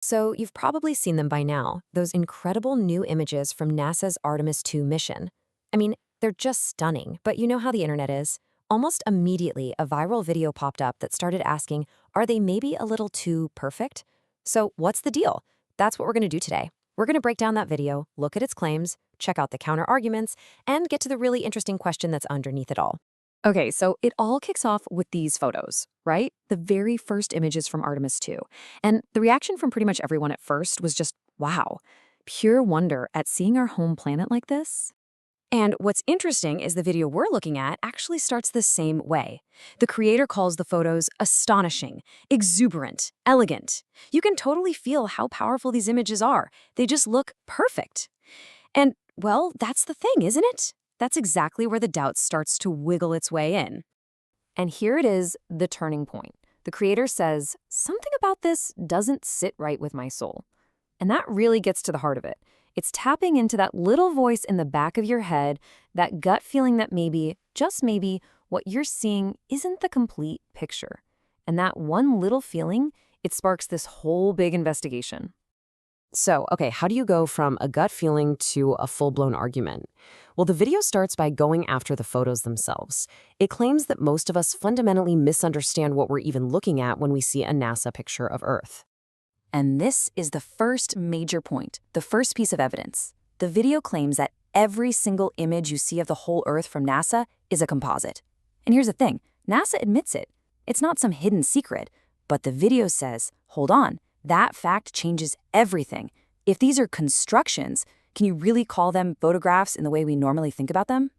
So you've probably seen them by now, those incredible new images from NASA's Artemis 2 mission. I mean, they're just stunning, but you know how the internet is. Almost immediately, a viral video popped up that started asking, are they maybe a little too perfect? So what's the deal? That's what we're going to do today. We're going to break down that video, look at its claims, check out the counter arguments, and get to the really interesting question that's underneath it all. Okay, so it all kicks off with these photos, right? The very first images from Artemis 2. And the reaction from pretty much everyone at first was just, wow, pure wonder at seeing our home planet like this. And what's interesting is the video we're looking at actually starts the same way. The creator calls the photos astonishing, exuberant, elegant. You can totally feel how powerful these images are. They just look perfect. And, well, that's the thing, isn't it? That's exactly where the doubt starts to wiggle its way in. And here it is, the turning point. The creator says, something about this doesn't sit right with my soul. And that really gets to the heart of it. It's tapping into that little voice in the back of your head, that gut feeling that maybe, just maybe, what you're seeing isn't the complete picture. And that one little feeling, it sparks this whole big investigation. So, okay, how do you go from a gut feeling to a full-blown argument? Well, the video starts by going after the photos themselves. It claims that most of us fundamentally misunderstand what we're even looking at when we see a NASA picture of Earth. And this is the first major point, the first piece of evidence. The video claims that every single image you see of the whole Earth from NASA is a composite. And here's the thing, NASA admits it. It's not some hidden secret, but the video says, hold on, that fact changes everything. If these are constructions, can you really call them photographs in the way we normally think about them?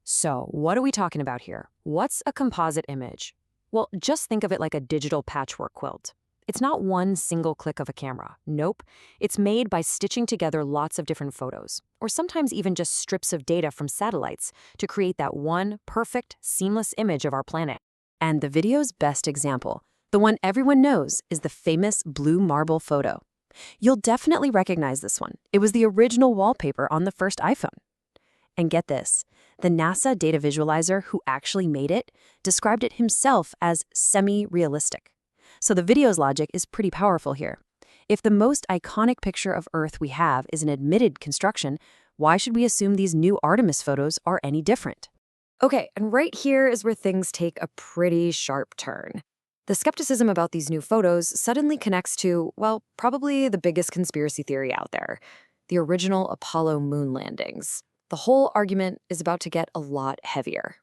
So, what are we talking about here? What's a composite image? Well, just think of it like a digital patchwork quilt. It's not one single click of a camera. Nope. It's made by stitching together lots of different photos, or sometimes even just strips of data from satellites to create that one perfect, seamless image of our planet. And the video's best example, the one everyone knows, is the famous blue marble photo. You'll definitely recognize this one. It was the original wallpaper on the first iPhone. And get this, the NASA data visualizer who actually made it described it himself as semi-realistic. So the video's logic is pretty powerful here. If the most iconic picture of Earth we have is an admitted construction, why should we assume these new Artemis photos are any different? Okay, and right here is where things take a pretty sharp turn. The skepticism about these new photos suddenly connects to, well, probably the biggest conspiracy theory out there, the original Apollo moon landings. The whole argument is about to get a lot heavier.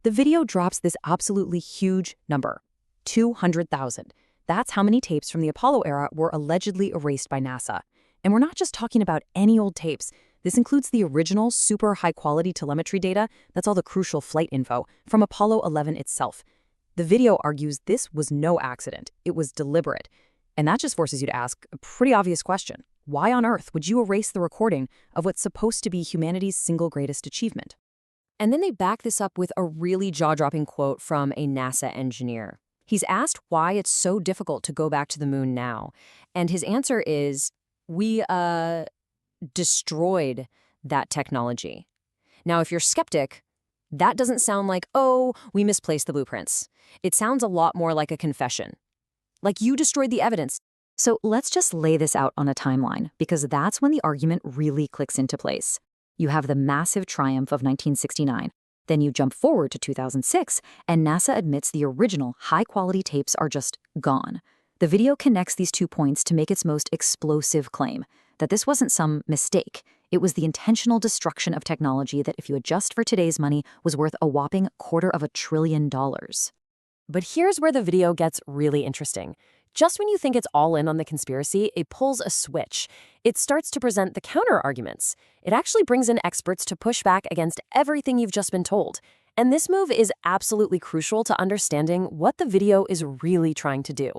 The video drops this absolutely huge number, 200,000. That's how many tapes from the Apollo era were allegedly erased by NASA. And we're not just talking about any old tapes. This includes the original super high-quality telemetry data, that's all the crucial flight info, from Apollo 11 itself. The video argues this was no accident. It was deliberate. And that just forces you to ask a pretty obvious question. Why on earth would you erase the recording of what's supposed to be humanity's single greatest achievement? And then they back this up with a really jaw-dropping quote from a NASA engineer. He's asked why it's so difficult to go back to the moon now. And his answer is, we destroyed that technology. Now, if you're skeptic, that doesn't sound like, oh, we misplaced the blueprints. It sounds a lot more like a confession. Like you destroyed the evidence. So let's just lay this out on a timeline, because that's when the argument really clicks into place. You have the massive triumph of 1969. Then you jump forward to 2006, and NASA admits the original high-quality tapes are just gone. The video connects these 2 points to make its most explosive claim, that this wasn't some mistake. It was the intentional destruction of technology that, if you adjust for today's money, was worth a whopping $250 billion. But here's where the video gets really interesting. Just when you think it's all in on the conspiracy, it pulls a switch. It starts to present the counter-arguments. It actually brings in experts to push back against everything you've just been told. And this move is absolutely crucial to understanding what the video is really trying to do.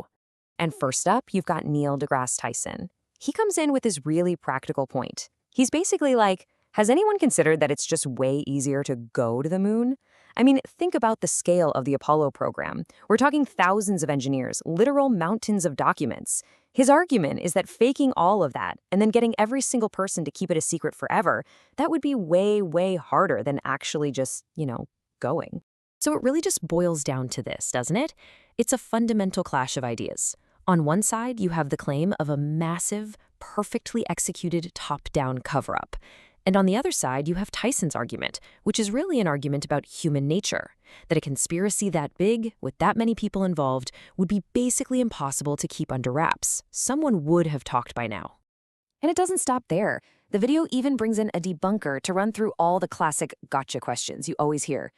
And first up, you've got Neil deGrasse Tyson. He comes in with his really practical point. He's basically like, has anyone considered that it's just way easier to go to the moon? I mean, think about the scale of the Apollo program. We're talking thousands of engineers, literal mountains of documents. His argument is that faking all of that and then getting every single person to keep it a secret forever, that would be way, way harder than actually just, going. So it really just boils down to this, doesn't it? It's a fundamental clash of ideas. On one side, you have the claim of a massive, perfectly executed top-down cover-up. And on the other side, you have Tyson's argument, which is really an argument about human nature, that a conspiracy that big, with that many people involved, would be basically impossible to keep under wraps. Someone would have talked by now. And it doesn't stop there. The video even brings in a debunker to run through all the classic gotcha questions you always hear.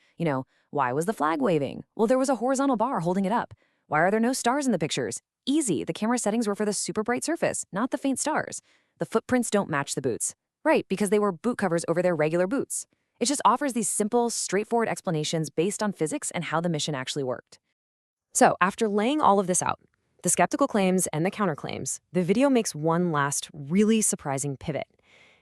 Why was the flag waving? Well, there was a horizontal bar holding it up. Why are there no stars in the pictures? Easy, the camera settings were for the super bright surface, not the faint stars. The footprints don't match the boots. Right, because they were boot covers over their regular boots. It just offers these simple, straightforward explanations based on physics and how the mission actually worked. So, after laying all of this out, the skeptical claims and the counterclaims, the video makes one last really surprising pivot.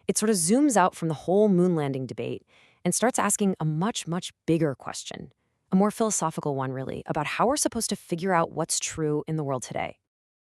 It sort of zooms out from the whole moon landing debate and starts asking a much, much bigger question, a more philosophical one really, about how we're supposed to figure out what's true in the world today.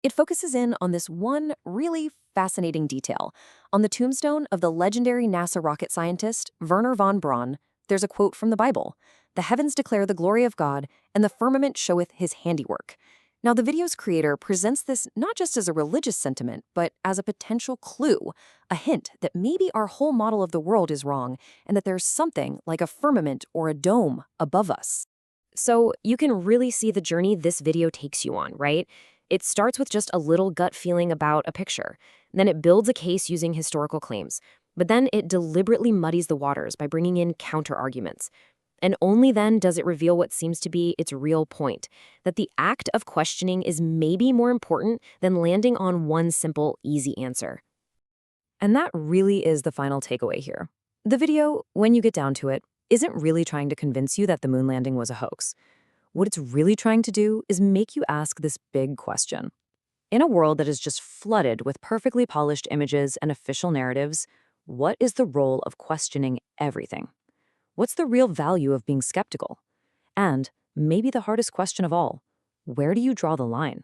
It focuses in on this one really fascinating detail. On the tombstone of the legendary NASA rocket scientist, Wernher von Braun, there's a quote from the Bible: "The heavens declare the glory of God, and the firmament showeth his handiwork." Now, the video's creator presents this not just as a religious sentiment, but as a potential clue, a hint that maybe our whole model of the world is wrong, and that there's something like a firmament or a dome above us. So you can really see the journey this video takes you on, right? It starts with just a little gut feeling about a picture. Then it builds a case using historical claims. But then it deliberately muddies the waters by bringing in counter-arguments. And only then does it reveal what seems to be its real point, that the act of questioning is maybe more important than landing on one simple, easy answer. And that really is the final takeaway here. The video, when you get down to it, isn't really trying to convince you that the moon landing was a hoax. What it's really trying to do is make you ask this big question. In a world that is just flooded with perfectly polished images and official narratives, what is the role of questioning everything? What's the real value of being skeptical? And maybe the hardest question of all, where do you draw the line?